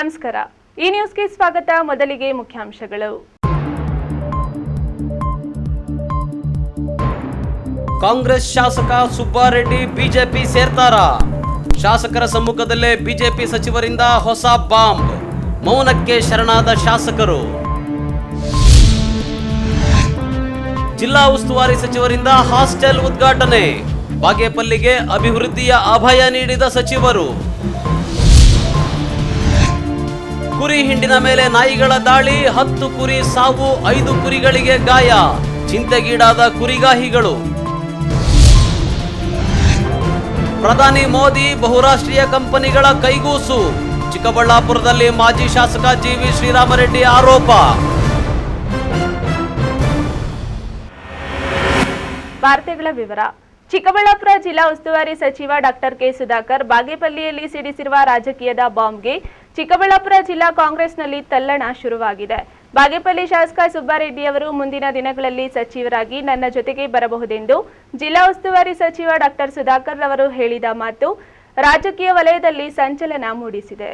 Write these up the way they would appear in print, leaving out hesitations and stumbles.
ನಮಸ್ಕಾರ. ಈ ನ್ಯೂಸ್ಗೆ ಸ್ವಾಗತ. ಮೊದಲಿಗೆ ಮುಖ್ಯಾಂಶಗಳು. ಕಾಂಗ್ರೆಸ್ ಶಾಸಕ ಸುಬ್ಬಾರೆಡ್ಡಿ ಬಿಜೆಪಿ ಸೇರ್ತಾರ? ಶಾಸಕರ ಸಮ್ಮುಖದಲ್ಲೇ ಬಿಜೆಪಿ ಸಚಿವರಿಂದ ಹೊಸ ಬಾಂಬ್. ಮೌನಕ್ಕೆ ಶರಣಾದ ಶಾಸಕರು. ಜಿಲ್ಲಾ ಉಸ್ತುವಾರಿ ಸಚಿವರಿಂದ ಹಾಸ್ಟೆಲ್ ಉದ್ಘಾಟನೆ. ಬಾಗೇಪಲ್ಲಿಗೆ ಅಭಿವೃದ್ಧಿಯ ಅಭಯ ನೀಡಿದ ಸಚಿವರು. ಕುರಿ ಹಿಂಡಿನ ಮೇಲೆ ನಾಯಿಗಳ ದಾಳಿ. 10 ಕುರಿ ಸಾವು, 5 ಕುರಿಗಳಿಗೆ ಗಾಯ. ಚಿಂತೆಗೀಡಾದ ಕುರಿಗಾಹಿಗಳು. ಪ್ರಧಾನಿ ಮೋದಿ ಬಹುರಾಷ್ಟ್ರೀಯ ಕಂಪನಿಗಳ ಕೈಗೂಸು. ಚಿಕ್ಕಬಳ್ಳಾಪುರದಲ್ಲಿ ಮಾಜಿ ಶಾಸಕ ಜಿವಿ ಶ್ರೀರಾಮರೆಡ್ಡಿ ಆರೋಪ. ವಾರ್ತೆಗಳ ವಿವರ. ಚಿಕ್ಕಬಳ್ಳಾಪುರ ಜಿಲ್ಲಾ ಉಸ್ತುವಾರಿ ಸಚಿವ ಡಾಕ್ಟರ್ ಕೆ ಸುಧಾಕರ್ ಬಾಗೇಪಲ್ಲಿಯಲ್ಲಿ ಸಿಡಿಸಿರುವ ರಾಜಕೀಯದ ಬಾಂಬ್ಗೆ ಚಿಕ್ಕಬಳ್ಳಾಪುರ ಜಿಲ್ಲಾ ಕಾಂಗ್ರೆಸ್ನಲ್ಲಿ ತಲ್ಲಣ ಶುರುವಾಗಿದೆ. ಬಾಗೇಪಲ್ಲಿ ಶಾಸಕ ಸುಬ್ಬಾರೆಡ್ಡಿ ಅವರು ಮುಂದಿನ ದಿನಗಳಲ್ಲಿ ಸಚಿವರಾಗಿ ನನ್ನ ಜೊತೆಗೆ ಬರಬಹುದೆಂದು ಜಿಲ್ಲಾ ಉಸ್ತುವಾರಿ ಸಚಿವ ಡಾಕ್ಟರ್ ಸುಧಾಕರ್ ಅವರು ಹೇಳಿದ ಮಾತು ರಾಜಕೀಯ ವಲಯದಲ್ಲಿ ಸಂಚಲನ ಮೂಡಿಸಿದೆ.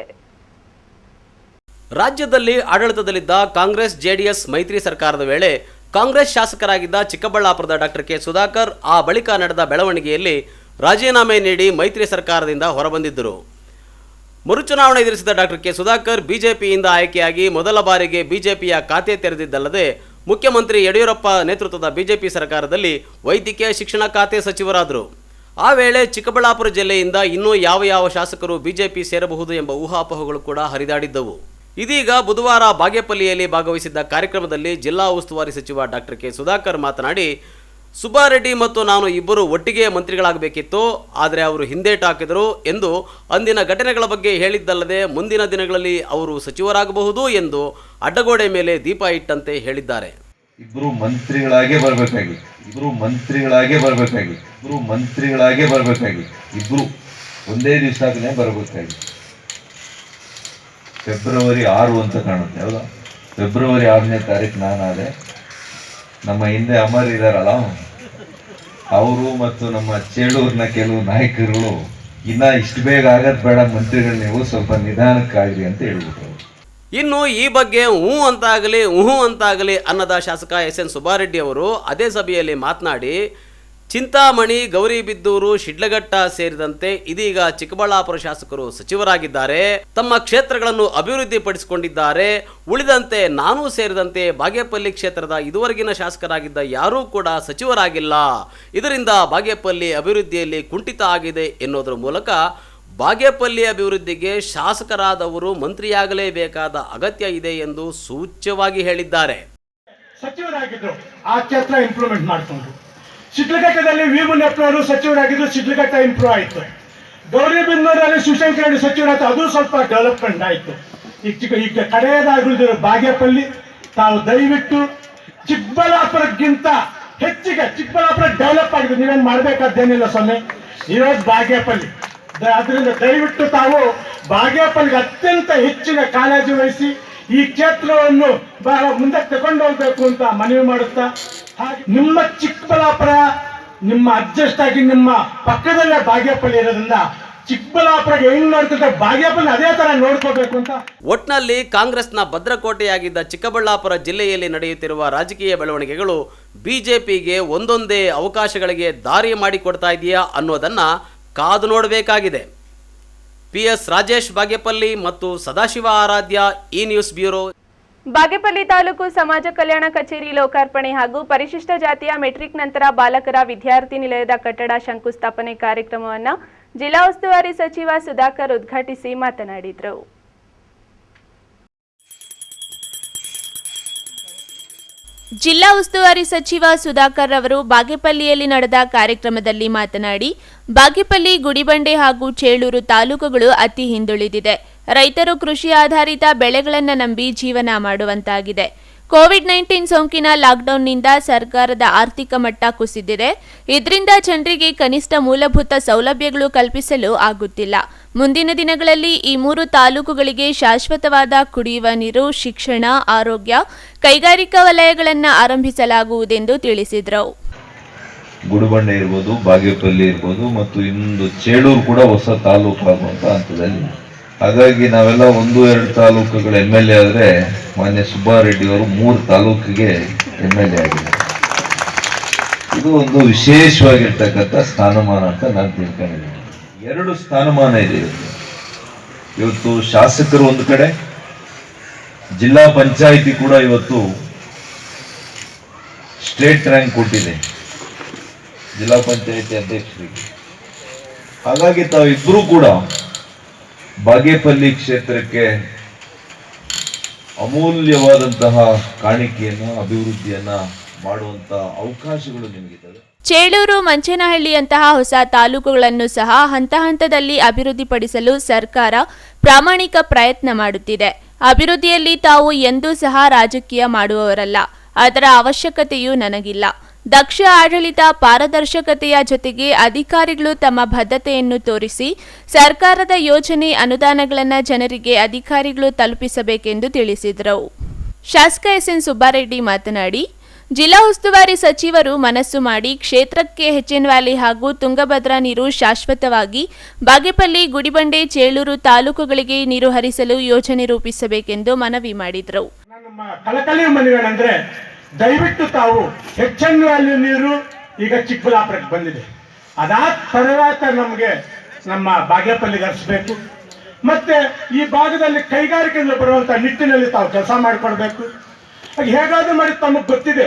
ರಾಜ್ಯದಲ್ಲಿ ಆಡಳಿತದಲ್ಲಿದ್ದ ಕಾಂಗ್ರೆಸ್ ಜೆಡಿಎಸ್ ಮೈತ್ರಿ ಸರ್ಕಾರದ ವೇಳೆ ಕಾಂಗ್ರೆಸ್ ಶಾಸಕರಾಗಿದ್ದ ಚಿಕ್ಕಬಳ್ಳಾಪುರದ ಡಾಕ್ಟರ್ ಕೆ ಸುಧಾಕರ್ ಆ ಬಳಿಕ ನಡೆದ ಬೆಳವಣಿಗೆಯಲ್ಲಿ ರಾಜೀನಾಮೆ ನೀಡಿ ಮೈತ್ರಿ ಸರ್ಕಾರದಿಂದ ಹೊರಬಂದಿದ್ದರು. ಮರುಚುನಾವಣೆ ಎದುರಿಸಿದ ಡಾಕ್ಟರ್ ಕೆ ಸುಧಾಕರ್ ಬಿಜೆಪಿಯಿಂದ ಆಯ್ಕೆಯಾಗಿ ಮೊದಲ ಬಾರಿಗೆ ಬಿಜೆಪಿಯ ಖಾತೆ ತೆರೆದಿದ್ದಲ್ಲದೆ ಮುಖ್ಯಮಂತ್ರಿ ಯಡಿಯೂರಪ್ಪ ನೇತೃತ್ವದ ಬಿಜೆಪಿ ಸರ್ಕಾರದಲ್ಲಿ ವೈದ್ಯಕೀಯ ಶಿಕ್ಷಣ ಖಾತೆ ಸಚಿವರಾದರು. ಆ ವೇಳೆ ಚಿಕ್ಕಬಳ್ಳಾಪುರ ಜಿಲ್ಲೆಯಿಂದ ಇನ್ನೂ ಯಾವ ಶಾಸಕರು ಬಿಜೆಪಿ ಸೇರಬಹುದು ಎಂಬ ಊಹಾಪೋಹಗಳು ಕೂಡ ಹರಿದಾಡಿದ್ದವು. ಇದೀಗ ಬುಧವಾರ ಬಾಗೇಪಲ್ಲಿಯಲ್ಲಿ ಭಾಗವಹಿಸಿದ್ದ ಕಾರ್ಯಕ್ರಮದಲ್ಲಿ ಜಿಲ್ಲಾ ಉಸ್ತುವಾರಿ ಸಚಿವ ಡಾಕ್ಟರ್ ಕೆ ಸುಧಾಕರ್ ಮಾತನಾಡಿ, ಸುಬ್ಬಾರೆಡ್ಡಿ ಮತ್ತು ನಾನು ಇಬ್ಬರು ಒಟ್ಟಿಗೆ ಮಂತ್ರಿಗಳಾಗಬೇಕಿತ್ತು, ಆದರೆ ಅವರು ಹಿಂದೇಟು ಹಾಕಿದರು ಎಂದು ಅಂದಿನ ಘಟನೆಗಳ ಬಗ್ಗೆ ಹೇಳಿದ್ದಲ್ಲದೆ ಮುಂದಿನ ದಿನಗಳಲ್ಲಿ ಅವರು ಸಚಿವರಾಗಬಹುದು ಎಂದು ಅಡ್ಡಗೋಡೆ ಮೇಲೆ ದೀಪ ಇಟ್ಟಂತೆ ಹೇಳಿದ್ದಾರೆ. ಇಬ್ಬರು ಮಂತ್ರಿಗಳಾಗೇ ಬರಬೇಕಾಗಿತ್ತು. ಇಬ್ಬರು ಒಂದೇ ದಿವಸನೇ ಬರಬೇಕಾಗಿತ್ತು. ಫೆಬ್ರವರಿ 6 ಅಂತ ಕಾಣುತ್ತೆ, ಹೌದಾ? ಫೆಬ್ರವರಿ 6ನೇ ತಾರೀಕು ನಾನಾದೆ. ನಮ್ಮ ಹಿಂದೆ ಅಮರ್ ಇದಾರಲ್ಲ, ಅವರು ಮತ್ತು ನಮ್ಮ ಚೇಳೂರಿನ ಕೆಲವು ನಾಯಕರುಗಳು ಇನ್ನ ಇಷ್ಟು ಬೇಗ ಆಗದ್ ಬೇಡ ಮಂತ್ರಿಗಳು, ನೀವು ಸ್ವಲ್ಪ ನಿಧಾನಕ್ಕಾಗ್ರಿ ಅಂತ ಹೇಳ್ಬಿಟ್ರು. ಇನ್ನು ಈ ಬಗ್ಗೆ ಹ್ಞೂ ಅಂತಾಗಲಿ ಅನ್ನದ ಶಾಸಕ ಎಸ್.ಎನ್. ಸುಬ್ಬಾರೆಡ್ಡಿ ಅವರು ಅದೇ ಸಭೆಯಲ್ಲಿ ಮಾತನಾಡಿ, ಚಿಂತಾಮಣಿ, ಗೌರಿಬಿದ್ದೂರು, ಶಿಡ್ಲಘಟ್ಟ ಸೇರಿದಂತೆ ಇದೀಗ ಚಿಕ್ಕಬಳ್ಳಾಪುರ ಶಾಸಕರು ಸಚಿವರಾಗಿದ್ದಾರೆ, ತಮ್ಮ ಕ್ಷೇತ್ರಗಳನ್ನು ಅಭಿವೃದ್ಧಿಪಡಿಸಿಕೊಂಡಿದ್ದಾರೆ. ಉಳಿದಂತೆ ನಾನೂ ಸೇರಿದಂತೆ ಬಾಗೇಪಲ್ಲಿ ಕ್ಷೇತ್ರದ ಇದುವರೆಗಿನ ಶಾಸಕರಾಗಿದ್ದ ಯಾರೂ ಕೂಡ ಸಚಿವರಾಗಿಲ್ಲ. ಇದರಿಂದ ಬಾಗೇಪಲ್ಲಿ ಅಭಿವೃದ್ಧಿಯಲ್ಲಿ ಕುಂಠಿತ ಆಗಿದೆ ಎನ್ನುವುದರ ಮೂಲಕ ಬಾಗೇಪಲ್ಲಿ ಅಭಿವೃದ್ಧಿಗೆ ಶಾಸಕರಾದವರು ಮಂತ್ರಿಯಾಗಲೇಬೇಕಾದ ಅಗತ್ಯ ಇದೆ ಎಂದು ಸೂಚ್ಯವಾಗಿ ಹೇಳಿದ್ದಾರೆ. ಸಚಿವರಾಗಿದ್ರು, ಆ ಕ್ಷೇತ್ರ ಇಂಪ್ರೂವ್ಮೆಂಟ್ ಮಾಡಿಕೊಂಡ್ರು. ಶಿಡ್ಲಘಟ್ಟದಲ್ಲಿ ವಿ ಮುನಿಯಪ್ಪನವರು ಸಚಿವರಾಗಿದ್ದು ಶಿಡ್ಲಘಟ್ಟ ಇಂಪ್ರೂವ್ ಆಯಿತು. ಗೌರಿಬಿದನೂರಲ್ಲಿ ಶಿವಶಂಕರ ರೆಡ್ಡಿ ಸಚಿವರಾಯ್ತು, ಅದು ಸ್ವಲ್ಪ ಡೆವಲಪ್ಮೆಂಟ್ ಆಯಿತು. ಈಗ ಕಡೆಯದಾಗಿರುವುದು ಬಾಗೇಪಲ್ಲಿ. ತಾವು ದಯವಿಟ್ಟು ಚಿಕ್ಕಬಳ್ಳಾಪುರಕ್ಕಿಂತ ಹೆಚ್ಚಿಗೆ ಚಿಕ್ಕಬಳ್ಳಾಪುರ ಡೆವಲಪ್ ಆಗಿದೆ, ನೀವೇನು ಮಾಡಬೇಕಾದ್ದೇನಿಲ್ಲ ಸ್ವಾಮಿ, ಇರೋದು ಬಾಗೇಪಲ್ಲಿ. ಅದರಿಂದ ದಯವಿಟ್ಟು ತಾವು ಬಾಗೇಪಲ್ಲಿಗೆ ಅತ್ಯಂತ ಹೆಚ್ಚಿನ ಕಾಳಜಿ ವಹಿಸಿ ಈ ಕ್ಷೇತ್ರವನ್ನು ಬಹಳ ಮುಂದಕ್ಕೆ ತಗೊಂಡು ಹೋಗ್ಬೇಕು ಅಂತ ಮನವಿ ಮಾಡುತ್ತಾ, ಹಾಗೆ ನಿಮ್ಮ ಚಿಕ್ಕಬಳ್ಳಾಪುರ ನಿಮ್ಮ ಅಡ್ಜಸ್ಟ್ ಆಗಿ ನಿಮ್ಮ ಪಕ್ಕದಲ್ಲೇ ಬಾಗೇಪಲ್ಲಿ ಇರೋದ್ರಿಂದ ಚಿಕ್ಕಬಳ್ಳಾಪುರಕ್ಕೆ ಹೆಂಗ್ ನೋಡ್ಕೊಂಡ್ರೆ ಬಾಗೇಪಲ್ಲಿ ಅದೇ ತರ ನೋಡ್ಕೋಬೇಕು ಅಂತ. ಒಟ್ನಲ್ಲಿ ಕಾಂಗ್ರೆಸ್ನ ಭದ್ರಕೋಟೆಯಾಗಿದ್ದ ಚಿಕ್ಕಬಳ್ಳಾಪುರ ಜಿಲ್ಲೆಯಲ್ಲಿ ನಡೆಯುತ್ತಿರುವ ರಾಜಕೀಯ ಬೆಳವಣಿಗೆಗಳು ಬಿಜೆಪಿಗೆ ಒಂದೊಂದೇ ಅವಕಾಶಗಳಿಗೆ ದಾರಿ ಮಾಡಿಕೊಡ್ತಾ ಇದೆಯಾ ಅನ್ನೋದನ್ನ ಕಾದು ನೋಡಬೇಕಾಗಿದೆ. PS ರಾಜೇಶ್, ಬಾಗೇಪಲ್ಲಿ ಮತ್ತು ಸದಾಶಿವ ಆರಾಧ್ಯ, ಈ ನ್ಯೂಸ್ ಬ್ಯೂರೋ. ಬಾಗೇಪಲ್ಲಿ ತಾಲೂಕು ಸಮಾಜ ಕಲ್ಯಾಣ ಕಚೇರಿ ಲೋಕಾರ್ಪಣೆ ಹಾಗೂ ಪರಿಶಿಷ್ಟ ಜಾತಿಯ ಮೆಟ್ರಿಕ್ ನಂತರ ಬಾಲಕರ ವಿದ್ಯಾರ್ಥಿ ನಿಲಯದ ಕಟ್ಟಡ ಶಂಕುಸ್ಥಾಪನೆ ಕಾರ್ಯಕ್ರಮವನ್ನು ಜಿಲ್ಲಾ ಉಸ್ತುವಾರಿ ಸಚಿವ ಸುಧಾಕರ್ ಉದ್ಘಾಟಿಸಿ ಮಾತನಾಡಿದರು. ಜಿಲ್ಲಾ ಉಸ್ತುವಾರಿ ಸಚಿವ ಸುಧಾಕರ್ ಅವರು ಬಾಗೇಪಲ್ಲಿಯಲ್ಲಿ ನಡೆದ ಕಾರ್ಯಕ್ರಮದಲ್ಲಿ ಮಾತನಾಡಿ, ಬಾಗೇಪಲ್ಲಿ, ಗುಡಿಬಂಡೆ ಹಾಗೂ ಚೇಳೂರು ತಾಲೂಕುಗಳು ಅತಿ ಹಿಂದುಳಿದಿದೆ. ರೈತರು ಕೃಷಿ ಆಧಾರಿತ ಬೆಳೆಗಳನ್ನು ನಂಬಿ ಜೀವನ ಮಾಡುವಂತಾಗಿದೆ. ಕೋವಿಡ್-19 ಸೋಂಕಿನ ಲಾಕ್ಡೌನ್ನಿಂದ ಸರ್ಕಾರದ ಆರ್ಥಿಕ ಮಟ್ಟ ಕುಸಿದಿದೆ. ಇದರಿಂದ ಜನರಿಗೆ ಕನಿಷ್ಠ ಮೂಲಭೂತ ಸೌಲಭ್ಯಗಳು ಕಲ್ಪಿಸಲು ಆಗುತ್ತಿಲ್ಲ. ಮುಂದಿನ ದಿನಗಳಲ್ಲಿ ಈ 3 ತಾಲೂಕುಗಳಿಗೆ ಶಾಶ್ವತವಾದ ಕುಡಿಯುವ ನೀರು, ಶಿಕ್ಷಣ, ಆರೋಗ್ಯ, ಕೈಗಾರಿಕಾ ವಲಯಗಳನ್ನು ಆರಂಭಿಸಲಾಗುವುದೆಂದು ತಿಳಿಸಿದರು. ಗುಡಿಬಂಡೆ ಇರ್ಬೋದು, ಬಾಗೇಪಲ್ಲಿ ಇರ್ಬೋದು ಮತ್ತು ಇನ್ನೊಂದು ಚೇಳೂರು ಕೂಡ ಹೊಸ ತಾಲೂಕು ಆಗುವಂತ ಹಂತದಲ್ಲಿ ಹಾಗಾಗಿ ನಾವೆಲ್ಲ 1-2 ತಾಲೂಕುಗಳ MLA ಆದ್ರೆ ಮಾನ್ಯ ಸುಬ್ಬಾರೆಡ್ಡಿ ಅವರು 3 ತಾಲೂಕಿಗೆ MLA ಆಗಿದ್ದಾರೆ. ಇದು ಒಂದು ವಿಶೇಷವಾಗಿರ್ತಕ್ಕಂಥ ಸ್ಥಾನಮಾನ ಅಂತ ನಾನು ತಿಳ್ಕೊಂಡಿದ್ದೀನಿ. 2 ಸ್ಥಾನಮಾನ ಇದೆ ಇವತ್ತು. ಶಾಸಕರು ಒಂದು ಕಡೆ, ಜಿಲ್ಲಾ ಪಂಚಾಯಿತಿ ಕೂಡ ಇವತ್ತು ಸ್ಟೇಟ್ ರ್ಯಾಂಕ್ ಕೊಟ್ಟಿದೆ ಜಿಲ್ಲಾ ಪಂಚಾಯಿತಿ ಅಧ್ಯಕ್ಷರಿಗೆ. ಹಾಗಾಗಿ ತಾವಿಬ್ಬರೂ ಕೂಡ ಬಾಗೇಪಲ್ಲಿ ಕ್ಷೇತ್ರಕ್ಕೆ ಅಮೂಲ್ಯವಾದಂತಹ ಕಾಣಿಕೆಯನ್ನ, ಅಭಿವೃದ್ಧಿಯನ್ನ ಮಾಡುವಂತ ಅವಕಾಶಗಳು ನಿಮಗಿದ್ದಾವೆ. ಚೇಳೂರು, ಮಂಚೇನಹಳ್ಳಿಯಂತಹ ಹೊಸ ತಾಲೂಕುಗಳನ್ನು ಸಹ ಹಂತ ಹಂತದಲ್ಲಿ ಅಭಿವೃದ್ಧಿಪಡಿಸಲು ಸರ್ಕಾರ ಪ್ರಾಮಾಣಿಕ ಪ್ರಯತ್ನ ಮಾಡುತ್ತಿದೆ. ಅಭಿವೃದ್ಧಿಯಲ್ಲಿ ತಾವು ಎಂದೂ ಸಹ ರಾಜಕೀಯ ಮಾಡುವವರಲ್ಲ. ಅದರ ಅವಶ್ಯಕತೆಯೂ ನನಗಿಲ್ಲ. ದಕ್ಷ ಆಡಳಿತ, ಪಾರದರ್ಶಕತೆಯ ಜೊತೆಗೆ ಅಧಿಕಾರಿಗಳು ತಮ್ಮ ಬದ್ಧತೆಯನ್ನು ತೋರಿಸಿ ಸರ್ಕಾರದ ಯೋಜನೆ, ಅನುದಾನಗಳನ್ನು ಜನರಿಗೆ ಅಧಿಕಾರಿಗಳು ತಲುಪಿಸಬೇಕೆಂದು ತಿಳಿಸಿದರು. ಶಾಸಕ ಎಸ್ಎನ್ ಸುಬ್ಬಾರೆಡ್ಡಿ ಮಾತನಾಡಿ, ಜಿಲ್ಲಾ ಉಸ್ತುವಾರಿ ಸಚಿವರು ಮನಸ್ಸು ಮಾಡಿ ಕ್ಷೇತ್ರಕ್ಕೆ HN ವ್ಯಾಲಿ ಹಾಗೂ ತುಂಗಭದ್ರಾ ನೀರು ಶಾಶ್ವತವಾಗಿ ಬಾಗೇಪಲ್ಲಿ, ಗುಡಿಬಂಡೆ, ಚೇಳೂರು ತಾಲೂಕುಗಳಿಗೆ ನೀರು ಹರಿಸಲು ಯೋಜನೆ ರೂಪಿಸಬೇಕೆಂದು ಮನವಿ ಮಾಡಿದರು. ನಮ್ಮ ಕಳಕಳಿಯ ಮನವೇನೆಂದ್ರೆ, ದಯವಿಟ್ಟು ತಾವು HN ವ್ಯಾಲಿ ನೀರು ಈಗ ಚಿಕ್ಕಬಳ್ಳಾಪುರಕ್ಕೆ ಬಂದಿದೆ. ಅದಾದ తర్వాత ನಮಗೆ ನಮ್ಮ ಬಾಗೇಪಲ್ಲಿಗೆ ಹರಿಸಬೇಕು. ಮತ್ತೆ ಈ ಭಾಗದಲ್ಲಿ ಕೈಗಾರಿಕೆಯಿಂದ ಬರುವಂತ ನಿಟ್ಟಿನಲ್ಲಿ ತಾವು ಕೆಲಸ ಮಾಡಿಕೊಡ್ಬೇಕು. ಹೇಗಾದ್ರೂ ಮಾಡಿ ತಮಗೆ ಗೊತ್ತಿದೆ,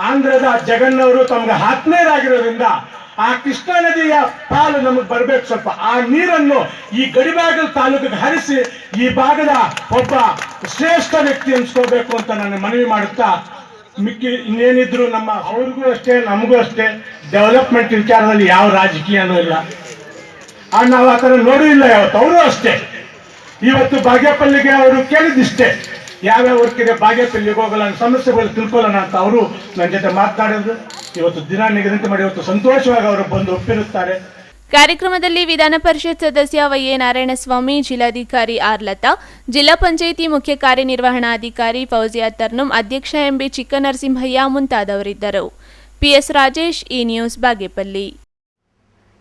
ಆಂಧ್ರದ ಜಗನ್ನವರು ತಮ್ಗೆ ಆತ್ಮೀಯರಾಗಿರೋದ್ರಿಂದ ಆ ಕೃಷ್ಣಾ ನದಿಯ ಪಾಲು ನಮಗೆ ಬರ್ಬೇಕು. ಸ್ವಲ್ಪ ಆ ನೀರನ್ನು ಈ ಗಡಿಭಾಗದ ತಾಲೂಕಿಗೆ ಹರಿಸಿ ಈ ಭಾಗದ ಒಬ್ಬ ಶ್ರೇಷ್ಠ ವ್ಯಕ್ತಿ ಅನ್ಸ್ಕೋಬೇಕು ಅಂತ ನಾನು ಮನವಿ ಮಾಡುತ್ತಾ, ಮಿಕ್ಕಿ ಇನ್ನೇನಿದ್ರು ನಮ್ಮ ಅವ್ರಿಗೂ ಅಷ್ಟೇ, ನಮಗೂ ಅಷ್ಟೇ, ಡೆವಲಪ್ಮೆಂಟ್ ವಿಚಾರದಲ್ಲಿ ಯಾವ ರಾಜಕೀಯನೂ ಇಲ್ಲ. ನಾವು ಆ ಥರ ನೋಡೂ ಇಲ್ಲ ಯಾವತ್ತು. ಅವರು ಅಷ್ಟೇ, ಇವತ್ತು ಬಾಗೇಪಲ್ಲಿಗೆ ಅವರು ಕೇಳಿದಿಷ್ಟೇ, ಯಾವ್ಯಾವ ವರ್ಕಿದೆ ಬಾಗೇಪಲ್ಲಿಗೆ ಹೋಗಲ್ಲ, ಸಮಸ್ಯೆಗಳು ತಿಳ್ಕೊಳ್ಳೋಣ ಅಂತ ಅವರು ನನ್ನ ಜೊತೆ ಮಾತನಾಡಿದ್ರು. ಇವತ್ತು ದಿನ ನಿಗದಿತ ಮಾಡಿ ಇವತ್ತು ಸಂತೋಷವಾಗಿ ಅವರು ಬಂದು ಒಪ್ಪಿರುತ್ತಾರೆ. ಕಾರ್ಯಕ್ರಮದಲ್ಲಿ ವಿಧಾನ ಪರಿಷತ್ ಸದಸ್ಯ ವೈ.ಎ. ನಾರಾಯಣಸ್ವಾಮಿ, ಜಿಲ್ಲಾಧಿಕಾರಿ ಆರ್. ಲತಾ, ಜಿಲ್ಲಾ ಪಂಚಾಯಿತಿ ಮುಖ್ಯ ಕಾರ್ಯನಿರ್ವಹಣಾಧಿಕಾರಿ ಫೌಜಿಯಾ ತರ್ನುಂ, ಅಧ್ಯಕ್ಷ ಎಂ.ಬಿ. ಚಿಕ್ಕನರಸಿಂಹಯ್ಯ ಮುಂತಾದವರಿದ್ದರು. PS Rajesh, E news, Bagepalli.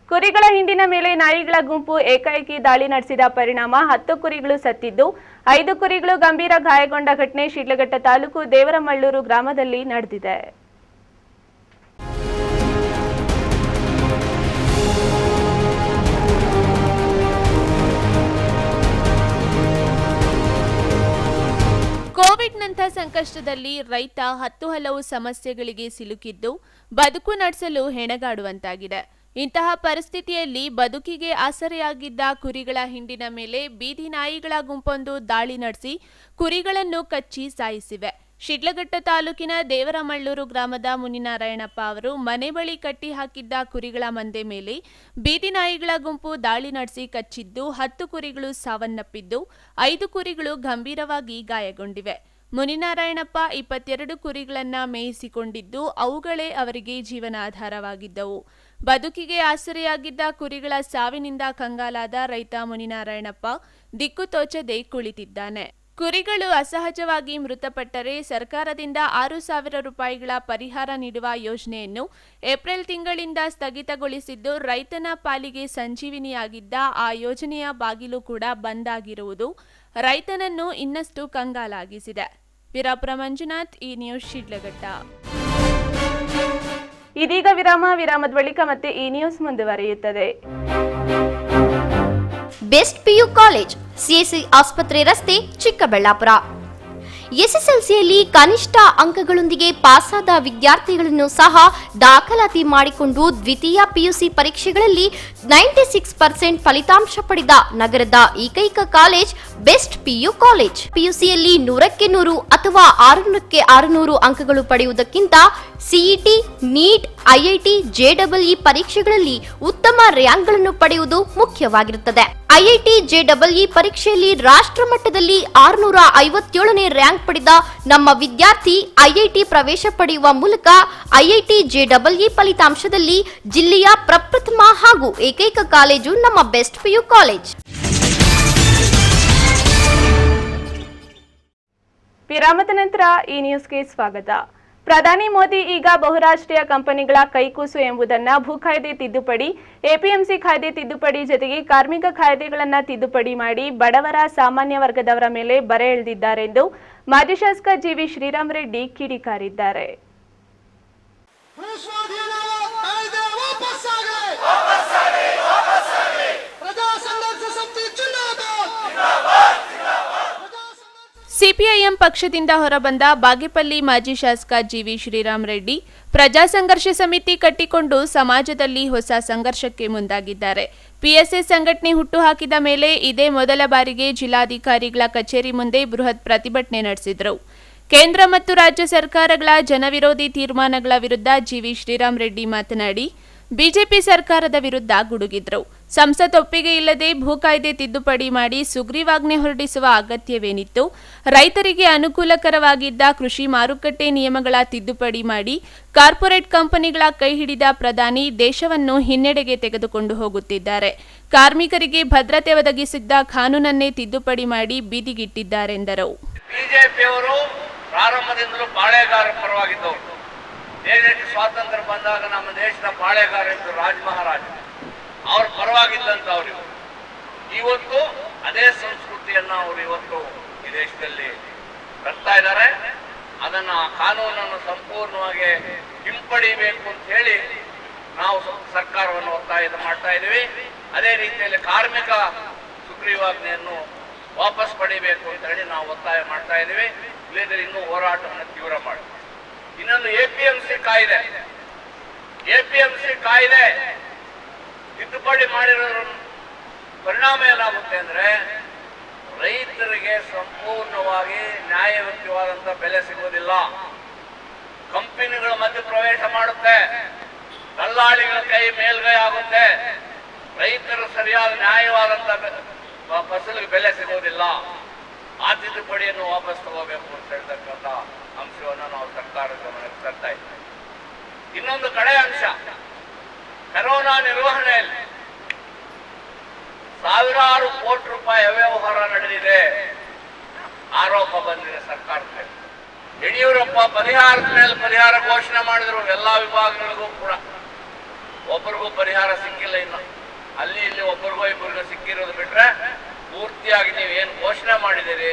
ಕುರಿಗಳ ಹಿಂಡಿನ ಮೇಲೆ ನಾಯಿಗಳ ಗುಂಪು ಏಕಾಏಕಿ ದಾಳಿ ನಡೆಸಿದ ಪರಿಣಾಮ 10 ಕುರಿಗಳು ಸತ್ತಿದ್ದು 5 ಕುರಿಗಳು ಗಂಭೀರ ಗಾಯಗೊಂಡ ಘಟನೆ ಶಿಡ್ಲಘಟ್ಟ ತಾಲೂಕು ದೇವರಮಳ್ಳೂರು ಗ್ರಾಮದಲ್ಲಿ ನಡೆದಿದೆ. ಕೋವಿಡ್ನಂಥ ಸಂಕಷ್ಟದಲ್ಲಿ ರೈತ 10 ಹಲವು ಸಮಸ್ಯೆಗಳಿಗೆ ಸಿಲುಕಿದ್ದು ಬದುಕು ನಡೆಸಲು ಹೆಣಗಾಡುವಂತಾಗಿದೆ. ಇಂತಹ ಪರಿಸ್ಥಿತಿಯಲ್ಲಿ ಬದುಕಿಗೆ ಆಸರೆಯಾಗಿದ್ದ ಕುರಿಗಳ ಹಿಂಡಿನ ಮೇಲೆ ಬೀದಿ ನಾಯಿಗಳ ಗುಂಪೊಂದು ದಾಳಿ ನಡೆಸಿ ಕುರಿಗಳನ್ನು ಕಚ್ಚಿ ಸಾಯಿಸಿವೆ. ಶಿಡ್ಲಘಟ್ಟ ತಾಲೂಕಿನ ದೇವರಮಳ್ಳೂರು ಗ್ರಾಮದ ಮುನಿನಾರಾಯಣಪ್ಪ ಅವರು ಮನೆ ಬಳಿ ಕಟ್ಟಿ ಹಾಕಿದ್ದ ಕುರಿಗಳ ಮಂದೆ ಮೇಲೆ ಬೀದಿ ನಾಯಿಗಳ ಗುಂಪು ದಾಳಿ ನಡೆಸಿ ಕಚ್ಚಿದ್ದು 10 ಕುರಿಗಳು ಸಾವನ್ನಪ್ಪಿದ್ದು 5 ಕುರಿಗಳು ಗಂಭೀರವಾಗಿ ಗಾಯಗೊಂಡಿವೆ. ಮುನಿನಾರಾಯಣಪ್ಪ 22 ಕುರಿಗಳನ್ನ ಮೇಯಿಸಿಕೊಂಡಿದ್ದು ಅವುಗಳೇ ಅವರಿಗೆ ಜೀವನಾಧಾರವಾಗಿದ್ದವು. ಬದುಕಿಗೆ ಆಸರೆಯಾಗಿದ್ದ ಕುರಿಗಳ ಸಾವಿನಿಂದ ಕಂಗಾಲಾದ ರೈತ ಮುನಿನಾರಾಯಣಪ್ಪ ದಿಕ್ಕು ತೋಚದೆ ಕುಳಿತಿದ್ದಾನೆ. ಕುರಿಗಳು ಅಸಹಜವಾಗಿ ಮೃತಪಟ್ಟರೆ ಸರ್ಕಾರದಿಂದ 6,000 ರೂಪಾಯಿಗಳ ಪರಿಹಾರ ನೀಡುವ ಯೋಜನೆಯನ್ನು ಏಪ್ರಿಲ್ ತಿಂಗಳಿಂದ ಸ್ಥಗಿತಗೊಳಿಸಿದ್ದು ರೈತನ ಪಾಲಿಗೆ ಸಂಜೀವಿನಿಯಾಗಿದ್ದ ಆ ಯೋಜನೆಯ ಬಾಗಿಲು ಕೂಡ ಬಂದಾಗಿರುವುದು ರೈತನನ್ನು ಇನ್ನಷ್ಟು ಕಂಗಾಲಾಗಿಸಿದೆ. Veerapura Manjunath, E news, Shidlaghatta. ಇದೀಗ ವಿರಾಮದ ಬಳಿಕ ಮತ್ತೆ ಈ ನ್ಯೂಸ್ ಮುಂದುವರಿಯುತ್ತದೆ. ಬೆಸ್ಟ್ PU ಕಾಲೇಜ್, CSI ಆಸ್ಪತ್ರೆ ರಸ್ತೆ, ಚಿಕ್ಕಬಳ್ಳಾಪುರ. SSLCಯಲ್ಲಿ ಕನಿಷ್ಠ ಅಂಕಗಳೊಂದಿಗೆ ಪಾಸಾದ ವಿದ್ಯಾರ್ಥಿಗಳನ್ನು ಸಹ ದಾಖಲಾತಿ ಮಾಡಿಕೊಂಡು ದ್ವಿತೀಯ PUC ಪರೀಕ್ಷೆಗಳಲ್ಲಿ 96% ಫಲಿತಾಂಶ ಪಡೆದ ನಗರದ ಏಕೈಕ ಕಾಲೇಜ್ ಬೆಸ್ಟ್ PU ಕಾಲೇಜ್. PUCಯಲ್ಲಿ 100ಕ್ಕೆ 100 ಅಥವಾ 600ಕ್ಕೆ 600 ಅಂಕಗಳು ಪಡೆಯುವುದಕ್ಕಿಂತ CET, NEET, IIT, JEE ಪರೀಕ್ಷೆಗಳಲ್ಲಿ ಉತ್ತಮ ರ್ಯಾಂಕ್ಗಳನ್ನು ಪಡೆಯುವುದು ಮುಖ್ಯವಾಗಿರುತ್ತದೆ. IIT, JEE ಪರೀಕ್ಷೆಯಲ್ಲಿ ರಾಷ್ಟ್ರ ಮಟ್ಟದಲ್ಲಿ 657ನೇ ರ್ಯಾಂಕ್ ಪಡೆದ ನಮ್ಮ ವಿದ್ಯಾರ್ಥಿ IIT ಪ್ರವೇಶ ಪಡೆಯುವ ಮೂಲಕ IIT, JEE ಫಲಿತಾಂಶದಲ್ಲಿ ಜಿಲ್ಲೆಯ ಪ್ರಪ್ರಥಮ ಹಾಗೂ ಏಕೈಕ ಕಾಲೇಜು ನಮ್ಮ ಬೆಸ್ಟ್ PU ಕಾಲೇಜ್. ವಿರಾಮದ ನಂತರ ಈ ನ್ಯೂಸ್ಗೆ ಸ್ವಾಗತ. ಪ್ರಧಾನಿ ಮೋದಿ ಈಗ ಬಹುರಾಷ್ಟ್ರೀಯ ಕಂಪನಿಗಳ ಕೈಕೂಸು ಎಂಬುದನ್ನು ಭೂ ಕಾಯ್ದೆ ತಿದ್ದುಪಡಿ, ಎಪಿಎಂಸಿ ಕಾಯ್ದೆ ತಿದ್ದುಪಡಿ ಜೊತೆಗೆ ಕಾರ್ಮಿಕ ಕಾಯ್ದೆಗಳನ್ನು ತಿದ್ದುಪಡಿ ಮಾಡಿ ಬಡವರ ಸಾಮಾನ್ಯ ವರ್ಗದವರ ಮೇಲೆ ಬರೆ ಎಳೆದಿದ್ದಾರೆಂದು ಮಾಜಿ ಶಾಸಕ ಜಿವಿ ಶ್ರೀರಾಮ್ ರೆಡ್ಡಿ ಕಿಡಿಕಾರಿದ್ದಾರೆ. ಸಿಪಿಐಎಂ ಪಕ್ಷದಿಂದ ಹೊರಬಂದ ಬಾಗೇಪಲ್ಲಿ ಮಾಜಿ ಶಾಸಕ ಜಿವಿ ಶ್ರೀರಾಮ್ ರೆಡ್ಡಿ ಪ್ರಜಾ ಸಂಘರ್ಷ ಸಮಿತಿ ಕಟ್ಟಿಕೊಂಡು ಸಮಾಜದಲ್ಲಿ ಹೊಸ ಸಂಘರ್ಷಕ್ಕೆ ಮುಂದಾಗಿದ್ದಾರೆ. ಪಿಎಸ್ಎ ಸಂಘಟನೆ ಹುಟ್ಟುಹಾಕಿದ ಮೇಲೆ ಇದೇ ಮೊದಲ ಬಾರಿಗೆ ಜಿಲ್ಲಾಧಿಕಾರಿಗಳ ಕಚೇರಿ ಮುಂದೆ ಬೃಹತ್ ಪ್ರತಿಭಟನೆ ನಡೆಸಿದರು. ಕೇಂದ್ರ ಮತ್ತು ರಾಜ್ಯ ಸರ್ಕಾರಗಳ ಜನವಿರೋಧಿ ತೀರ್ಮಾನಗಳ ವಿರುದ್ಧ ಜಿವಿ ಶ್ರೀರಾಮ್ ರೆಡ್ಡಿ ಮಾತನಾಡಿ ಬಿಜೆಪಿ ಸರ್ಕಾರದ ವಿರುದ್ಧ ಗುಡುಗಿದ್ರು. ಸಂಸತ್ ಒಪ್ಪಿಗೆ ಇಲ್ಲದೆ ಭೂ ಕಾಯ್ದೆ ತಿದ್ದುಪಡಿ ಮಾಡಿ ಸುಗ್ರೀವಾಜ್ಞೆ ಹೊರಡಿಸುವ ಅಗತ್ಯವೇನಿತ್ತು? ರೈತರಿಗೆ ಅನುಕೂಲಕರವಾಗಿದ್ದ ಕೃಷಿ ಮಾರುಕಟ್ಟೆ ನಿಯಮಗಳ ತಿದ್ದುಪಡಿ ಮಾಡಿ ಕಾರ್ಪೊರೇಟ್ ಕಂಪನಿಗಳ ಕೈ ಹಿಡಿದ ಪ್ರಧಾನಿ ದೇಶವನ್ನು ಹಿನ್ನಡೆಗೆ ತೆಗೆದುಕೊಂಡು ಹೋಗುತ್ತಿದ್ದಾರೆ. ಕಾರ್ಮಿಕರಿಗೆ ಭದ್ರತೆ ಒದಗಿಸಿದ್ದ ಕಾನೂನನ್ನೇ ತಿದ್ದುಪಡಿ ಮಾಡಿ ಬೀದಿಗಿಟ್ಟಿದ್ದಾರೆಂದರು. ಬಿಜೆಪಿಯವರು ಪ್ರಾರಂಭದಿಂದಲೂ ಪಾಳೆಗಾರ ಪರವಾಗಿದ್ದವರು. ದೇಶಕ್ಕೆ ಸ್ವಾತಂತ್ರ್ಯ ಬಂದಾಗ ನಮ್ಮ ದೇಶದ ಪಾಳೆಗಾರ ಇದ್ದರು ರಾಜ ಮಹಾರಾಜ, ಅವ್ರ ಪರವಾಗಿದ್ದಂಥವ್ರು. ಇವತ್ತು ಅದೇ ಸಂಸ್ಕೃತಿಯನ್ನು ಅವರು ಇವತ್ತು ಈ ದೇಶದಲ್ಲಿ ತರ್ತಾ ಇದ್ದಾರೆ. ಅದನ್ನ ಕಾನೂನನ್ನು ಸಂಪೂರ್ಣವಾಗಿ ಹಿಂಪಡಿಬೇಕು ಅಂತ ಹೇಳಿ ನಾವು ಸರ್ಕಾರವನ್ನು ಒತ್ತಾಯ ಮಾಡ್ತಾ ಇದ್ದೀವಿ. ಅದೇ ರೀತಿಯಲ್ಲಿ ಕಾರ್ಮಿಕ ಸುಗ್ರೀವಾಜ್ಞೆಯನ್ನು ವಾಪಸ್ ಪಡಿಬೇಕು ಅಂತ ಹೇಳಿ ನಾವು ಒತ್ತಾಯ ಮಾಡ್ತಾ ಇದ್ದೀವಿ. ಇಲ್ಲದ್ರೆ ಇನ್ನೂ ಹೋರಾಟವನ್ನು ತೀವ್ರ ಮಾಡಿ. ಇನ್ನೊಂದು ಎಪಿಎಂಸಿ ಕಾಯ್ದೆ ತಿದ್ದುಪಡಿ ಮಾಡಿರೋದ್ರ ಪರಿಣಾಮ ಏನಾಗುತ್ತೆ ಅಂದ್ರೆ ರೈತರಿಗೆ ಸಂಪೂರ್ಣವಾಗಿ ನ್ಯಾಯಯುತವಾದಂತ ಬೆಲೆ ಸಿಗುವುದಿಲ್ಲ. ಕಂಪನಿಗಳ ಮಧ್ಯೆ ಪ್ರವೇಶ ಮಾಡುತ್ತೆ, ದಲ್ಲಾಳಿಗಳ ಕೈ ಮೇಲ್ಗೈ ಆಗುತ್ತೆ, ರೈತರು ಸರಿಯಾದ ನ್ಯಾಯವಾದಂತ ಫಸಲಿಗೆ ಬೆಲೆ ಸಿಗುವುದಿಲ್ಲ. ಆ ತಿದ್ದುಪಡಿಯನ್ನು ವಾಪಸ್ ತಗೋಬೇಕು ಅಂತ ಹೇಳ್ತಕ್ಕಂಥ ಅಂಶವನ್ನು ನಾವು ಸರ್ಕಾರದ ಗಮನಕ್ಕೆ ತರ್ತಾ ಇದ್ದೀವಿ. ಇನ್ನೊಂದು ಕಡೆ ಅಂಶ, ಕರೋನಾ ನಿರ್ವಹಣೆಯಲ್ಲಿ ಸಾವಿರಾರು ಕೋಟಿ ರೂಪಾಯಿ ಅವ್ಯವಹಾರ ನಡೆದಿದೆ ಆರೋಪ ಬಂದಿದೆ ಸರ್ಕಾರದ ಮೇಲೆ. ಯಡಿಯೂರಪ್ಪ ಪರಿಹಾರದ ಮೇಲೆ ಪರಿಹಾರ ಘೋಷಣೆ ಮಾಡಿದ್ರು ಎಲ್ಲಾ ವಿಭಾಗಗಳಿಗೂ ಕೂಡ. ಒಬ್ಬರಿಗೂ ಪರಿಹಾರ ಸಿಕ್ಕಿಲ್ಲ. ಇನ್ನು ಅಲ್ಲಿ ಇಲ್ಲಿ ಒಬ್ಬರಿಗೋ ಇಬ್ಬರಿಗೂ ಸಿಕ್ಕಿರೋದು ಬಿಟ್ರೆ ಪೂರ್ತಿಯಾಗಿ ನೀವು ಏನು ಘೋಷಣೆ ಮಾಡಿದ್ದೀರಿ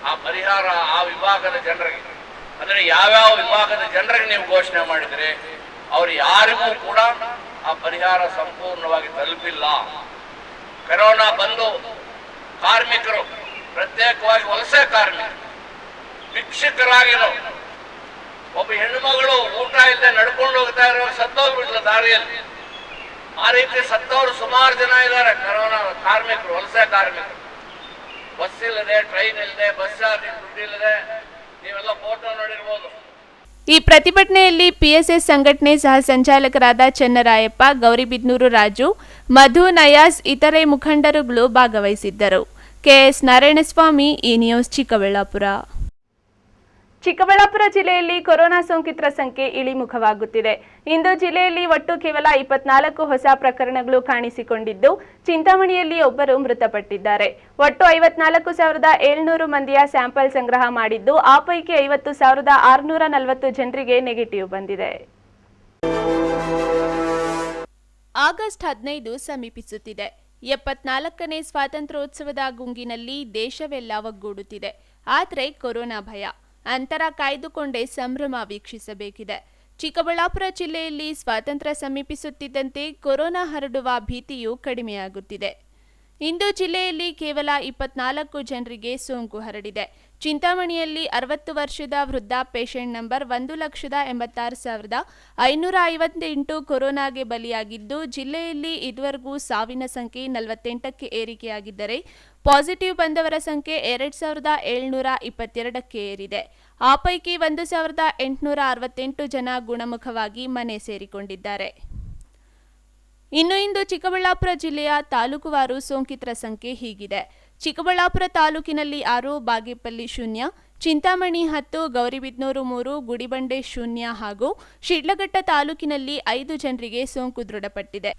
ಆ ಪರಿಹಾರ ಆ ವಿಭಾಗದ ಜನರಿಗೆ, ಅಂದ್ರೆ ಯಾವ್ಯಾವ ವಿಭಾಗದ ಜನರಿಗೆ ನೀವು ಘೋಷಣೆ ಮಾಡಿದಿರಿ ಅವ್ರು ಯಾರಿಗೂ ಕೂಡ ಆ ಪರಿಹಾರ ಸಂಪೂರ್ಣವಾಗಿ ತಲುಪಿಲ್ಲ. ಕರೋನಾ ಬಂದು ಕಾರ್ಮಿಕರು, ಪ್ರತ್ಯೇಕವಾಗಿ ವಲಸೆ ಕಾರ್ಮಿಕರು, ಭಿಕ್ಷುಕರಾಗಿರೋ ಒಬ್ಬ ಹೆಣ್ಣುಮಗಳು ಊಟ ಇಲ್ಲದೆ ನಡ್ಕೊಂಡು ಹೋಗ್ತಾ ಇರೋ ಸತ್ತೋಗ್ಬಿಟ್ಲ ದಾರಿಯಲ್ಲಿ. ಆ ರೀತಿ ಸತ್ತವರು ಸುಮಾರು ಜನ ಇದ್ದಾರೆ. ಕರೋನಾ ಕಾರ್ಮಿಕರು, ವಲಸೆ ಕಾರ್ಮಿಕರು, ಬಸ್ ಇಲ್ಲದೆ, ಟ್ರೈನ್ ಇಲ್ಲದೆ, ಬಸ್ ಚಾರ್ಜ್ ದುಡ್ಡಿಲ್ಲದೆ, ನೀವೆಲ್ಲ ಫೋಟೋ ನೋಡಿರ್ಬೋದು. ಈ ಪ್ರತಿಭಟನೆಯಲ್ಲಿ ಪಿಎಸ್ಎಸ್ ಸಂಘಟನೆ ಸಹ ಸಂಚಾಲಕರಾದ ಚನ್ನರಾಯಪ್ಪ, ಗೌರಿಬಿದನೂರು ರಾಜು, ಮಧು, ನಯಾಜ್ ಇತರೆ ಮುಖಂಡರುಗಳು ಭಾಗವಹಿಸಿದ್ದರು. ಕೆಎಸ್ ನಾರಾಯಣಸ್ವಾಮಿ, ಈ ನ್ಯೂಸ್, ಚಿಕ್ಕಬಳ್ಳಾಪುರ. ಚಿಕ್ಕಬಳ್ಳಾಪುರ ಜಿಲ್ಲೆಯಲ್ಲಿ ಕೊರೋನಾ ಸೋಂಕಿತರ ಸಂಖ್ಯೆ ಇಳಿಮುಖವಾಗುತ್ತಿದೆ. ಇಂದು ಜಿಲ್ಲೆಯಲ್ಲಿ ಒಟ್ಟು ಕೇವಲ 24 ಹೊಸ ಪ್ರಕರಣಗಳು ಕಾಣಿಸಿಕೊಂಡಿದ್ದು, ಚಿಂತಾಮಣಿಯಲ್ಲಿ ಒಬ್ಬರು ಮೃತಪಟ್ಟಿದ್ದಾರೆ. ಒಟ್ಟು 54,700 ಮಂದಿಯ ಸ್ಯಾಂಪಲ್ ಸಂಗ್ರಹ ಮಾಡಿದ್ದು, ಆ ಪೈಕಿ 50,640 ಜನರಿಗೆ ನೆಗೆಟಿವ್ ಬಂದಿದೆ. ಆಗಸ್ಟ್ 15 ಸಮೀಪಿಸುತ್ತಿದೆ. 74ನೇ ಸ್ವಾತಂತ್ರ್ಯೋತ್ಸವದ ಗುಂಗಿನಲ್ಲಿ ದೇಶವೆಲ್ಲ ಒಗ್ಗೂಡುತ್ತಿದೆ. ಆದರೆ ಕೊರೋನಾ ಭಯ, ಅಂತರ ಕಾಯ್ದುಕೊಂಡೇ ಸಂಭ್ರಮ ವೀಕ್ಷಿಸಬೇಕಿದೆ. ಚಿಕ್ಕಬಳ್ಳಾಪುರ ಜಿಲ್ಲೆಯಲ್ಲಿ ಸ್ವಾತಂತ್ರ್ಯ ಸಮೀಪಿಸುತ್ತಿದ್ದಂತೆ ಕೊರೋನಾ ಹರಡುವ ಭೀತಿಯೂ ಕಡಿಮೆಯಾಗುತ್ತಿದೆ. ಇಂದು ಜಿಲ್ಲೆಯಲ್ಲಿ ಕೇವಲ 24 ಜನರಿಗೆ ಸೋಂಕು ಹರಡಿದೆ. ಚಿಂತಾಮಣಿಯಲ್ಲಿ 60 ವರ್ಷದ ವೃದ್ಧ ಪೇಷಂಟ್ ನಂಬರ್ 1,86,558 ಕೊರೋನಾಗೆ ಬಲಿಯಾಗಿದ್ದು, ಜಿಲ್ಲೆಯಲ್ಲಿ ಇದುವರೆಗೂ ಸಾವಿನ ಸಂಖ್ಯೆ 48ಕ್ಕೆ ಏರಿಕೆಯಾಗಿದ್ದರೆ ಪಾಸಿಟಿವ್ ಬಂದವರ ಸಂಖ್ಯೆ 2,722ಕ್ಕೆ ಏರಿದೆ. ಆ ಪೈಕಿ 1,868 ಜನ ಗುಣಮುಖವಾಗಿ ಮನೆ ಸೇರಿಕೊಂಡಿದ್ದಾರೆ. ಇನ್ನು ಇಂದು ಚಿಕ್ಕಬಳ್ಳಾಪುರ ಜಿಲ್ಲೆಯ ತಾಲೂಕುವಾರು ಸೋಂಕಿತರ ಸಂಖ್ಯೆ ಹೀಗಿದೆ. ಚಿಕ್ಕಬಳ್ಳಾಪುರ ತಾಲೂಕಿನಲ್ಲಿ 6, ಬಾಗೇಪಲ್ಲಿ 0, ಚಿಂತಾಮಣಿ 10, ಗೌರಿಬಿದನೂರು 3, ಗುಡಿಬಂಡೆ 0 ಹಾಗೂ ಶಿಡ್ಲಘಟ್ಟ ತಾಲೂಕಿನಲ್ಲಿ 5 ಜನರಿಗೆ ಸೋಂಕು ದೃಢಪಟ್ಟಿದೆ.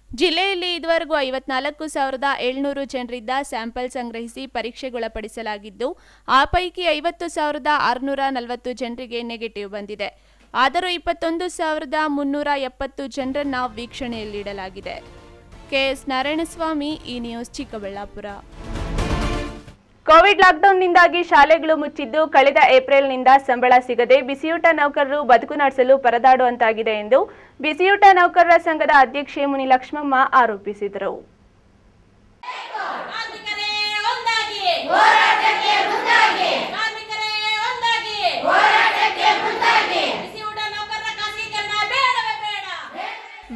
ಜಿಲ್ಲೆಯಲ್ಲಿ ಇದುವರೆಗೂ 54,700 ಜನರಿಂದ ಸ್ಯಾಂಪಲ್ ಸಂಗ್ರಹಿಸಿ ಪರೀಕ್ಷೆಗೊಳಪಡಿಸಲಾಗಿದ್ದು, ಆ ಪೈಕಿ 50,640 ಜನರಿಗೆ ನೆಗೆಟಿವ್ ಬಂದಿದೆ. ಆದರೂ 21,370 ಜನರನ್ನ ವೀಕ್ಷಣೆಯಲ್ಲಿಡಲಾಗಿದೆ. ಕೆಎಸ್ ನಾರಾಯಣಸ್ವಾಮಿ, ಈ ನ್ಯೂಸ್, ಚಿಕ್ಕಬಳ್ಳಾಪುರ. ಕೋವಿಡ್ ಲಾಕ್ಡೌನ್ನಿಂದಾಗಿ ಶಾಲೆಗಳು ಮುಚ್ಚಿದ್ದು ಕಳೆದ ಏಪ್ರಿಲ್ನಿಂದ ಸಂಬಳ ಸಿಗದೆ ಬಿಸಿಯೂಟ ನೌಕರರು ಬದುಕು ನಡೆಸಲು ಪರದಾಡುವಂತಾಗಿದೆ ಎಂದು ಬಿಸಿಯೂಟ ನೌಕರರ ಸಂಘದ ಅಧ್ಯಕ್ಷೆ ಮುನಿಲಕ್ಷ್ಮಮ್ಮ ಆರೋಪಿಸಿದರು.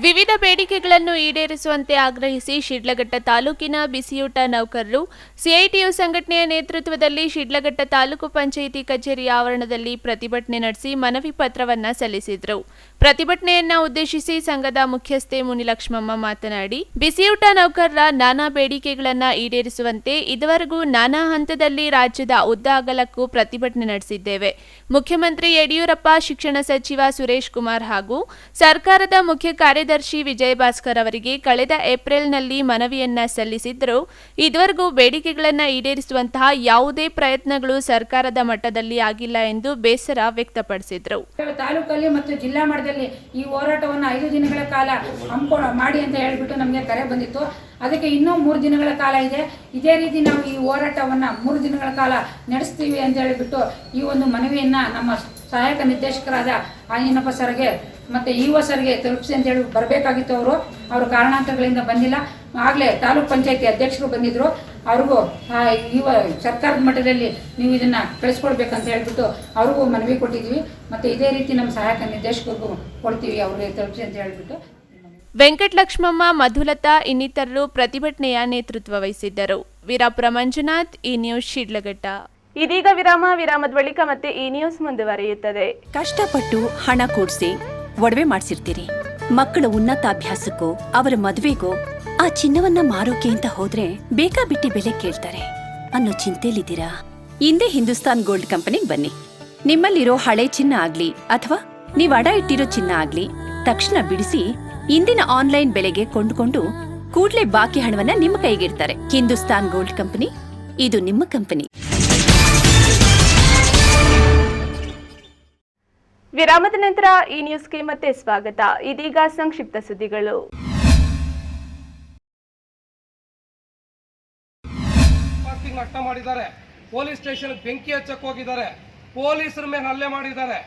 ವಿವಿಧ ಬೇಡಿಕೆಗಳನ್ನು ಈಡೇರಿಸುವಂತೆ ಆಗ್ರಹಿಸಿ ಶಿಡ್ಲಘಟ್ಟ ತಾಲೂಕಿನ ಬಿಸಿಯೂಟ ನೌಕರರು ಸಿಐಟಿಯು ಸಂಘಟನೆಯ ನೇತೃತ್ವದಲ್ಲಿ ಶಿಡ್ಲಘಟ್ಟ ತಾಲೂಕು ಪಂಚಾಯಿತಿ ಕಚೇರಿ ಆವರಣದಲ್ಲಿ ಪ್ರತಿಭಟನೆ ನಡೆಸಿ ಮನವಿ ಪತ್ರವನ್ನು ಸಲ್ಲಿಸಿದರು. ಪ್ರತಿಭಟನೆಯನ್ನ ಉದ್ದೇಶಿಸಿ ಸಂಘದ ಮುಖ್ಯಸ್ಥೆ ಮುನಿಲಕ್ಷ್ಮಮ್ಮ ಮಾತನಾಡಿ, ಬಿಸಿಯೂಟ ನೌಕರರ ನಾನಾ ಬೇಡಿಕೆಗಳನ್ನು ಈಡೇರಿಸುವಂತೆ ಇದುವರೆಗೂ ನಾನಾ ಹಂತದಲ್ಲಿ ರಾಜ್ಯದ ಉದ್ದ ಅಗಲಕ್ಕೂ ಪ್ರತಿಭಟನೆ ನಡೆಸಿದ್ದೇವೆ. ಮುಖ್ಯಮಂತ್ರಿ ಯಡಿಯೂರಪ್ಪ, ಶಿಕ್ಷಣ ಸಚಿವ ಸುರೇಶ್ ಕುಮಾರ್ ಹಾಗೂ ಸರ್ಕಾರದ ಮುಖ್ಯ ಕಾರ್ಯದರ್ಶಿ ವಿಜಯ ಭಾಸ್ಕರ್ ಅವರಿಗೆ ಕಳೆದ ಏಪ್ರಿಲ್ನಲ್ಲಿ ಮನವಿಯನ್ನ ಸಲ್ಲಿಸಿದ್ದರೂ ಇದುವರೆಗೂ ಬೇಡಿಕೆಗಳನ್ನು ಈಡೇರಿಸುವಂತಹ ಯಾವುದೇ ಪ್ರಯತ್ನಗಳು ಸರ್ಕಾರದ ಮಟ್ಟದಲ್ಲಿ ಆಗಿಲ್ಲ ಎಂದು ಬೇಸರ ವ್ಯಕ್ತಪಡಿಸಿದರು. ತಾಲೂಕಲ್ಲಿ ಮತ್ತು ಜಿಲ್ಲಾ ಮಟ್ಟದಲ್ಲಿ ಈ ಹೋರಾಟವನ್ನು 5 ದಿನಗಳ ಕಾಲ ಮಾಡಿ ಅಂತ ಹೇಳಿಬಿಟ್ಟು ನಮಗೆ ಕರೆ ಬಂದಿತ್ತು. ಅದಕ್ಕೆ ಇನ್ನೂ 3 ದಿನಗಳ ಕಾಲ ಇದೆ. ಇದೇ ರೀತಿ ನಾವು ಈ ಹೋರಾಟವನ್ನು 3 ದಿನಗಳ ಕಾಲ ನಡೆಸ್ತೀವಿ ಅಂತ ಹೇಳಿಬಿಟ್ಟು ಈ ಒಂದು ಮನವಿಯನ್ನು ನಮ್ಮ ಸಹಾಯಕ ನಿರ್ದೇಶಕರಾದ ಆಂಜನಪ್ಪ ಸರ್ಗೆ ಮತ್ತು ಇಒ ಸರ್ಗೆ ತಲುಪಿಸಿ ಅಂತ ಹೇಳಿ ಬರಬೇಕಾಗಿತ್ತು. ಅವರು ಕಾರಣಾಂತರಗಳಿಂದ ಬಂದಿಲ್ಲ. ಆಗಲೇ ತಾಲೂಕ್ ಪಂಚಾಯತಿ ಅಧ್ಯಕ್ಷರು ಬಂದಿದ್ದರು. ಅವ್ರಿಗೂ ಸರ್ಕಾರದ ಮಟ್ಟದಲ್ಲಿ ನೀವು ಇದನ್ನು ಕಳಿಸ್ಕೊಡ್ಬೇಕಂತ ಹೇಳ್ಬಿಟ್ಟು ಅವ್ರಿಗೂ ಮನವಿ ಕೊಟ್ಟಿದ್ವಿ. ಮತ್ತು ಇದೇ ರೀತಿ ನಮ್ಮ ಸಹಾಯಕ ನಿರ್ದೇಶಕರಿಗೂ ಕೊಡ್ತೀವಿ, ಅವ್ರಿಗೆ ತಲುಪಿಸಿ ಅಂತ ಹೇಳಿಬಿಟ್ಟು. ವೆಂಕಟಲಕ್ಷ್ಮಮ್ಮ, ಮಧುಲತಾ ಇನ್ನಿತರರು ಪ್ರತಿಭಟನೆಯ ನೇತೃತ್ವ ವಹಿಸಿದ್ದರು. ವೀರಾಪುರ ಮಂಜುನಾಥ್, ಈ ನ್ಯೂಸ್, ಶಿಡ್ಲಘಟ್ಟ. ಇದೀಗ ವಿರಾಮದ ಬಳಿಕ ಮತ್ತೆ ಈ ನ್ಯೂಸ್ ಮುಂದುವರಿಯುತ್ತದೆ. ಕಷ್ಟಪಟ್ಟು ಹಣ ಕೂಡಿಸಿ ಒಡವೆ ಮಾಡಿಸಿರ್ತೀರಿ. ಮಕ್ಕಳ ಉನ್ನತಾಭ್ಯಾಸಕ್ಕೋ ಅವರ ಮದುವೆಗೋ ಆ ಚಿನ್ನವನ್ನ ಮಾರೋಕೆ ಅಂತ ಹೋದ್ರೆ ಬೇಕಾಬಿಟ್ಟಿ ಬೆಲೆ ಕೇಳ್ತಾರೆ ಅನ್ನೋ ಚಿಂತೆಲಿದ್ದೀರಾ? ಇಂದೇ ಹಿಂದೂಸ್ತಾನ್ ಗೋಲ್ಡ್ ಕಂಪನಿಗೆ ಬನ್ನಿ. ನಿಮ್ಮಲ್ಲಿರೋ ಹಳೆ ಚಿನ್ನ ಆಗ್ಲಿ ಅಥವಾ ನೀವು ಅಡ ಇಟ್ಟಿರೋ ಚಿನ್ನ ಆಗ್ಲಿ ತಕ್ಷಣ ಬಿಡಿಸಿ ಇಂದಿನ ಆನ್ಲೈನ್ ಬೆಲೆಗೆ ಕೊಂಡುಕೊಂಡು ಕೂಡ್ಲೆ ಬಾಕಿ ಹಣವನ್ನ ನಿಮ್ಮ ಕೈಗಿಡ್ತಾರೆ. ಹಿಂದೂಸ್ತಾನ್ ಗೋಲ್ಡ್ ಕಂಪನಿ, ಇದು ನಿಮ್ಮ ಕಂಪನಿ. ವಿರಾಮದ ನಂತರ ಈ ನ್ಯೂಸ್ಗೆ ಮತ್ತೆ ಸ್ವಾಗತ. ಇದೀಗ ಸಂಕ್ಷಿಪ್ತ ಸುದ್ದಿಗಳು. ನಷ್ಟ ಮಾಡಿದ್ದಾರೆ. ಪೊಲೀಸ್ ಸ್ಟೇಷನ್ ಬೆಂಕಿ ಹಚ್ಚಕ್ಕೆ ಹೋಗಿದ್ದಾರೆ. ಪೊಲೀಸರ ಮೇಲೆ ಹಲ್ಲೆ ಮಾಡಿದ್ದಾರೆ.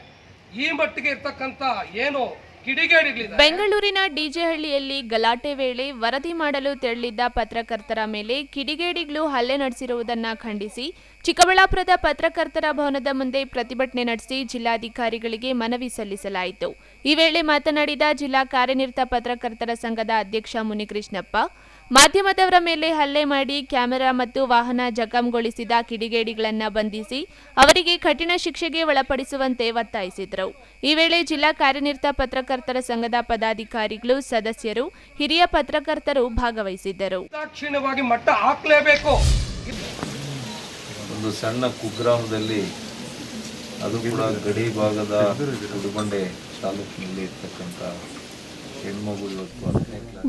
ಈ ಮಟ್ಟಿಗೆ ಇರ್ತಕ್ಕಂತ ಏನು ಕಿಡಿಗೇಡಿಗಳಿದೆ. ಬೆಂಗಳೂರಿನ ಡಿಜೆಹಳ್ಳಿಯಲ್ಲಿ ಗಲಾಟೆ ವೇಳೆ ವರದಿ ಮಾಡಲು ತೆರಳಿದ್ದ ಪತ್ರಕರ್ತರ ಮೇಲೆ ಕಿಡಿಗೇಡಿಗಳು ಹಲ್ಲೆ ನಡೆಸಿರುವುದನ್ನು ಖಂಡಿಸಿ ಚಿಕ್ಕಬಳ್ಳಾಪುರದ ಪತ್ರಕರ್ತರ ಭವನದ ಮುಂದೆ ಪ್ರತಿಭಟನೆ ನಡೆಸಿ ಜಿಲ್ಲಾಧಿಕಾರಿಗಳಿಗೆ ಮನವಿ ಸಲ್ಲಿಸಲಾಯಿತು. ಈ ವೇಳೆ ಮಾತನಾಡಿದ ಜಿಲ್ಲಾ ಕಾರ್ಯನಿರತ ಪತ್ರಕರ್ತರ ಸಂಘದ ಅಧ್ಯಕ್ಷ ಮುನಿಕೃಷ್ಣಪ್ಪ, ಮಾಧ್ಯಮದವರ ಮೇಲೆ ಹಲ್ಲೆ ಮಾಡಿ ಕ್ಯಾಮೆರಾ ಮತ್ತು ವಾಹನ ಜಖಂಗೊಳಿಸಿದ ಕಿಡಿಗೇಡಿಗಳನ್ನು ಬಂಧಿಸಿ ಅವರಿಗೆ ಕಠಿಣ ಶಿಕ್ಷೆಗೆ ಒಳಪಡಿಸುವಂತೆ ಒತ್ತಾಯಿಸಿದರು. ಈ ವೇಳೆ ಜಿಲ್ಲಾ ಕಾರ್ಯನಿರತ ಪತ್ರಕರ್ತರ ಸಂಘದ ಪದಾಧಿಕಾರಿಗಳು, ಸದಸ್ಯರು, ಹಿರಿಯ ಪತ್ರಕರ್ತರು ಭಾಗವಹಿಸಿದ್ದರು. ದಾಕ್ಷಿಣ್ಯವಾಗಿ ಮಟ್ಟ ಹಾಕಲೇಬೇಕು. ಒಂದು ಸಣ್ಣ ಕುಗ್ರಾಮದಲ್ಲಿ, ಅದು ಕೂಡ ಗಡಿ ಭಾಗದ ಗುಡಿಬಂಡೆ ತಾಲೂಕಿನಲ್ಲಿ ಇರ್ತಕ್ಕಂಥ ಹೆಣ್ಮಗು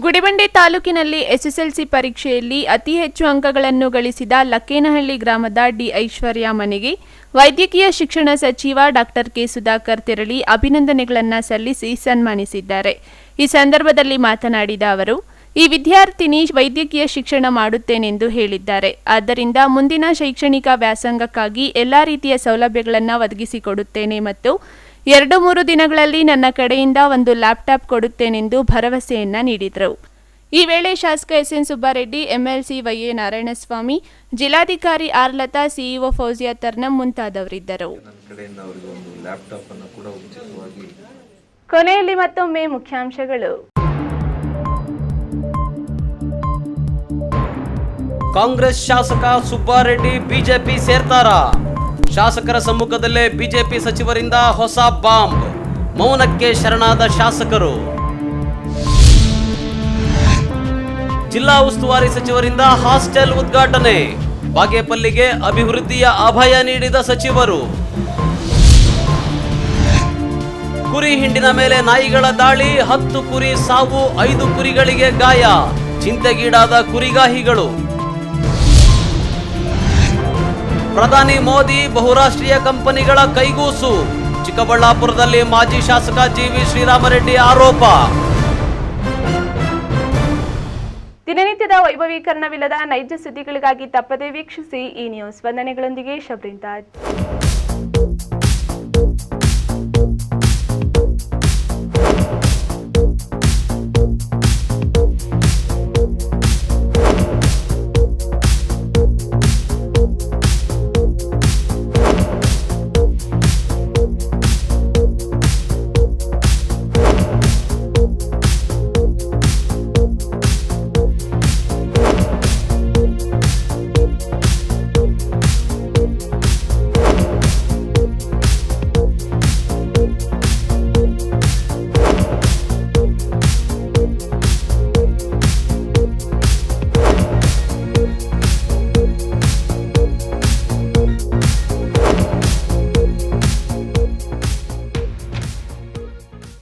ಗುಡಿಬಂಡೆ ತಾಲೂಕಿನಲ್ಲಿ ಎಸ್ಎಸ್ಎಲ್ಸಿ ಪರೀಕ್ಷೆಯಲ್ಲಿ ಅತಿ ಹೆಚ್ಚು ಅಂಕಗಳನ್ನು ಗಳಿಸಿದ ಲಕ್ಕೇನಹಳ್ಳಿ ಗ್ರಾಮದ ಡಿ ಐಶ್ವರ್ಯ ಮನೆಗೆ ವೈದ್ಯಕೀಯ ಶಿಕ್ಷಣ ಸಚಿವ ಡಾಕ್ಟರ್ ಕೆ ಸುಧಾಕರ್ ತೆರಳಿ ಅಭಿನಂದನೆಗಳನ್ನು ಸಲ್ಲಿಸಿ ಸನ್ಮಾನಿಸಿದ್ದಾರೆ. ಈ ಸಂದರ್ಭದಲ್ಲಿ ಮಾತನಾಡಿದ ಅವರು, ಈ ವಿದ್ಯಾರ್ಥಿನಿ ವೈದ್ಯಕೀಯ ಶಿಕ್ಷಣ ಮಾಡುತ್ತೇನೆಂದು ಹೇಳಿದ್ದಾರೆ. ಆದ್ದರಿಂದ ಮುಂದಿನ ಶೈಕ್ಷಣಿಕ ವ್ಯಾಸಂಗಕ್ಕಾಗಿ ಎಲ್ಲಾ ರೀತಿಯ ಸೌಲಭ್ಯಗಳನ್ನು ಒದಗಿಸಿಕೊಡುತ್ತೇನೆ ಮತ್ತು 2-3 ದಿನಗಳಲ್ಲಿ ನನ್ನ ಕಡೆಯಿಂದ ಒಂದು ಲ್ಯಾಪ್ಟಾಪ್ ಕೊಡುತ್ತೇನೆಂದು ಭರವಸೆಯನ್ನ ನೀಡಿದರು. ಈ ವೇಳೆ ಶಾಸಕ SN Subbareddy, MLC YA Narayanaswamy, ಜಿಲ್ಲಾಧಿಕಾರಿ ಆರ್ ಲತಾ, ಸಿಇಒ ಫೌಜಿಯಾ ತರ್ನಂ ಮುಂತಾದವರಿದ್ದರು. ಕೊನೆಯಲ್ಲಿ ಮತ್ತೊಮ್ಮೆ ಮುಖ್ಯಾಂಶಗಳು. ಕಾಂಗ್ರೆಸ್ ಶಾಸಕ ಸುಬ್ಬಾರೆಡ್ಡಿ ಬಿಜೆಪಿ ಸೇರ್ತಾರಾ? ಶಾಸಕರ ಸಮ್ಮುಖದಲ್ಲೇ ಬಿಜೆಪಿ ಸಚಿವರಿಂದ ಹೊಸ ಬಾಂಬ್. ಮೌನಕ್ಕೆ ಶರಣಾದ ಶಾಸಕರು. ಜಿಲ್ಲಾ ಉಸ್ತುವಾರಿ ಸಚಿವರಿಂದ ಹಾಸ್ಟೆಲ್ ಉದ್ಘಾಟನೆ. ಬಾಗೇಪಲ್ಲಿಗೆ ಅಭಿವೃದ್ಧಿಯ ಅಭಯ ನೀಡಿದ ಸಚಿವರು. ಕುರಿ ಹಿಂಡಿನ ಮೇಲೆ ನಾಯಿಗಳ ದಾಳಿ, 10 ಕುರಿ ಸಾವು, 5 ಕುರಿಗಳಿಗೆ ಗಾಯ. ಚಿಂತೆಗೀಡಾದ ಕುರಿಗಾಹಿಗಳು. ಪ್ರಧಾನಿ ಮೋದಿ ಬಹುರಾಷ್ಟ್ರೀಯ ಕಂಪನಿಗಳ ಕೈಗೂಸು. ಚಿಕ್ಕಬಳ್ಳಾಪುರದಲ್ಲಿ ಮಾಜಿ ಶಾಸಕ ಜಿವಿ ಶ್ರೀರಾಮರೆಡ್ಡಿ ಆರೋಪ. ದಿನನಿತ್ಯದ ವೈಭವೀಕರಣವಿಲ್ಲದ ನೈಜ ಸುದ್ದಿಗಳಿಗಾಗಿ ತಪ್ಪದೇ ವೀಕ್ಷಿಸಿ ಈ ನ್ಯೂಸ್. ವಂದನೆಗಳೊಂದಿಗೆ ಶಬ್ರಿಂತಾಜ್.